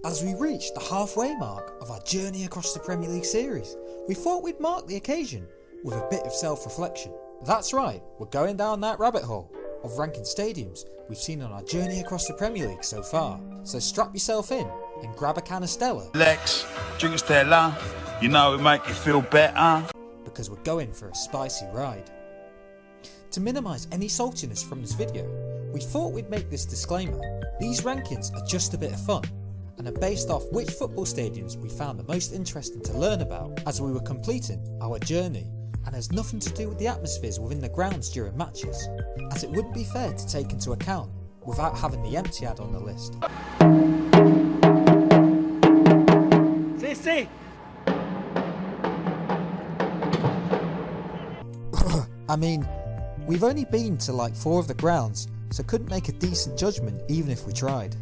As we reached the halfway mark of our journey across the Premier League series, we thought we'd mark the occasion with a bit of self-reflection. That's right, we're going down that rabbit hole of ranking stadiums we've seen on our journey across the Premier League so far. So strap yourself in and grab a can of Stella. Lex, drink a Stella, you know it make you feel better. Because we're going for a spicy ride. To minimise any saltiness from this video, we thought we'd make this disclaimer. These rankings are just a bit of fun and are based off which football stadiums we found the most interesting to learn about as we were completing our journey, and has nothing to do with the atmospheres within the grounds during matches, as it wouldn't be fair to take into account without having the Etihad on the list. Sí. I mean, we've only been to like 4 of the grounds, so couldn't make a decent judgment even if we tried.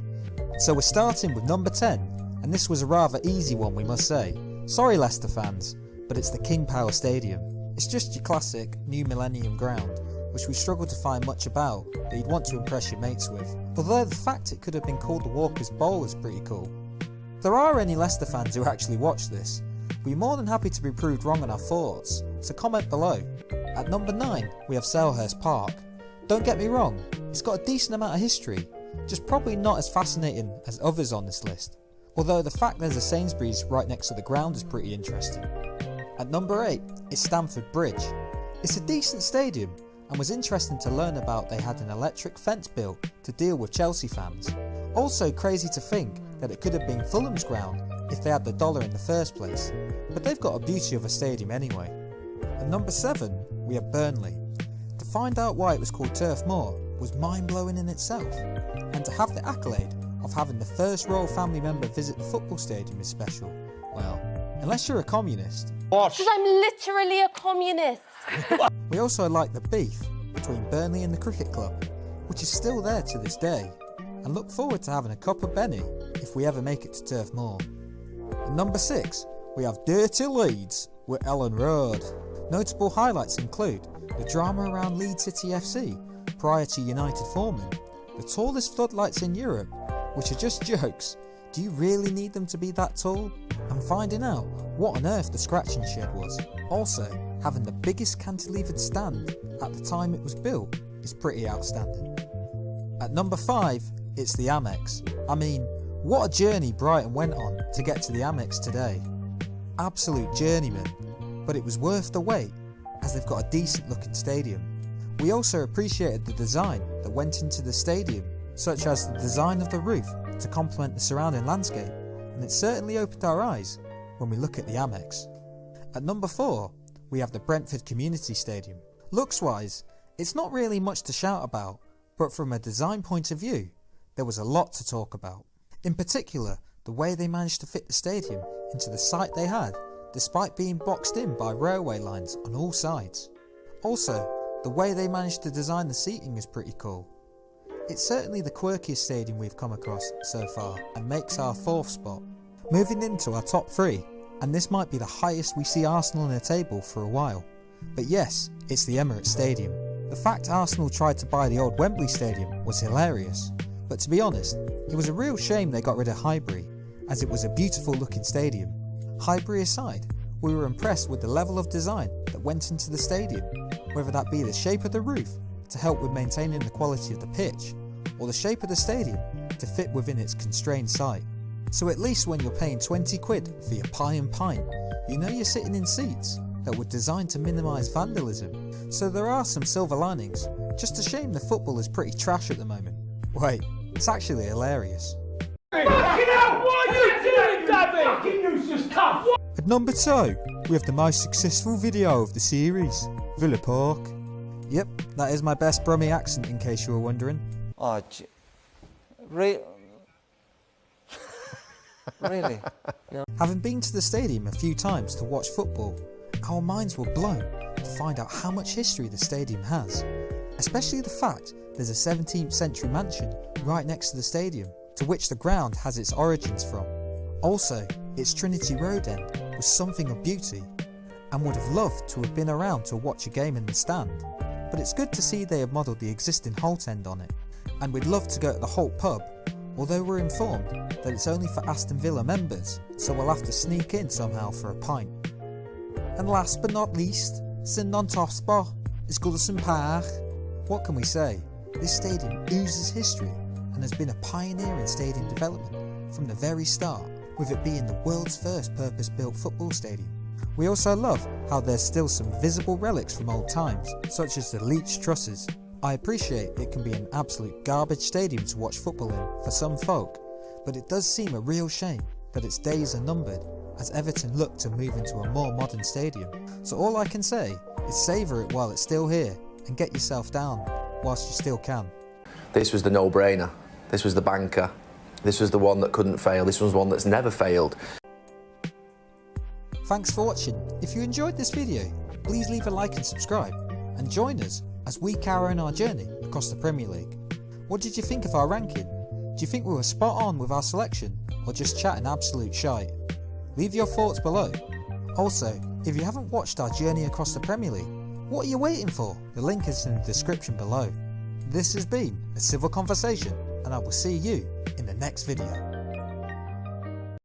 So we're starting with number 10, and this was a rather easy one, we must say. Sorry Leicester fans, but it's the King Power Stadium. It's just your classic New Millennium ground, which we struggled to find much about that you'd want to impress your mates with, although the fact it could have been called the Walker's Bowl is pretty cool. If there are any Leicester fans who actually watch this, we're more than happy to be proved wrong on our thoughts, so comment below. At number 9 we have Selhurst Park. Don't get me wrong, it's got a decent amount of history, just probably not as fascinating as others on this list, although the fact there's a Sainsbury's right next to the ground is pretty interesting. At number 8 is Stamford Bridge. It's a decent stadium and was interesting to learn about they had an electric fence built to deal with Chelsea fans. Also crazy to think that it could have been Fulham's ground if they had the dollar in the first place, but they've got a beauty of a stadium anyway. At number 7 we have Burnley. To find out why it was called Turf Moor was mind-blowing in itself, and to have the accolade of having the first royal family member visit the football stadium is special. Well, unless you're a communist. Because I'm literally a communist. We also like the beef between Burnley and the cricket club, which is still there to this day, and look forward to having a cup of Benny if we ever make it to Turf Moor. At number 6 we have Dirty Leeds with Ellen Road. Notable highlights include the drama around Leeds City FC prior to United forming, the tallest floodlights in Europe, which are just jokes. Do you really need them to be that tall? And finding out what on earth the scratching shed was. Also, having the biggest cantilevered stand at the time it was built is pretty outstanding. At number 5, it's the Amex. I mean, what a journey Brighton went on to get to the Amex today. Absolute journeyman, but it was worth the wait as they've got a decent looking stadium. We also appreciated the design that went into the stadium, such as the design of the roof to complement the surrounding landscape, and it certainly opened our eyes when we look at the Amex. At number 4 we have the Brentford Community Stadium. Looks wise, it's not really much to shout about, but from a design point of view, there was a lot to talk about. In particular, the way they managed to fit the stadium into the site they had, despite being boxed in by railway lines on all sides. Also, the way they managed to design the seating is pretty cool. It's certainly the quirkiest stadium we've come across so far and makes our 4th spot. Moving into our top 3, and this might be the highest we see Arsenal in a table for a while. But yes, it's the Emirates Stadium. The fact Arsenal tried to buy the old Wembley Stadium was hilarious, but to be honest, it was a real shame they got rid of Highbury, as it was a beautiful looking stadium. Highbury aside, we were impressed with the level of design that went into the stadium, whether that be the shape of the roof to help with maintaining the quality of the pitch, or the shape of the stadium to fit within its constrained site. So at least when you're paying 20 quid for your pie and pint, you know you're sitting in seats that were designed to minimise vandalism. So there are some silver linings, just a shame the football is pretty trash at the moment. Wait, it's actually hilarious. At number 2, we have the most successful video of the series, Villa Park. Yep, that is my best Brummie accent in case you were wondering. Oh, really? Yeah. Having been to the stadium a few times to watch football, our minds were blown to find out how much history the stadium has, especially the fact there's a 17th century mansion right next to the stadium, to which the ground has its origins from. Also, its Trinity Road end was something of beauty, and would have loved to have been around to watch a game in the stand, but it's good to see they have modelled the existing Holt end on it, and we'd love to go to the Holt pub, although we're informed that it's only for Aston Villa members, so we'll have to sneak in somehow for a pint. And last but not least, St Nontospo is Goodison Park. What can we say? This stadium oozes history and has been a pioneer in stadium development from the very start, with it being the world's first purpose-built football stadium. We also love how there's still some visible relics from old times, such as the Leach trusses. I appreciate it can be an absolute garbage stadium to watch football in for some folk, but it does seem a real shame that its days are numbered as Everton look to move into a more modern stadium. So all I can say is savour it while it's still here and get yourself down whilst you still can. This was the no-brainer. This was the banker. This was the one that couldn't fail. This was one that's never failed. Thanks for watching. If you enjoyed this video, please leave a like and subscribe, and join us as we carry on our journey across the Premier League. What did you think of our ranking? Do you think we were spot on with our selection, or just chatting absolute shite? Leave your thoughts below. Also, if you haven't watched our journey across the Premier League, what are you waiting for? The link is in the description below. This has been a civil conversation, and I will see you in the next video.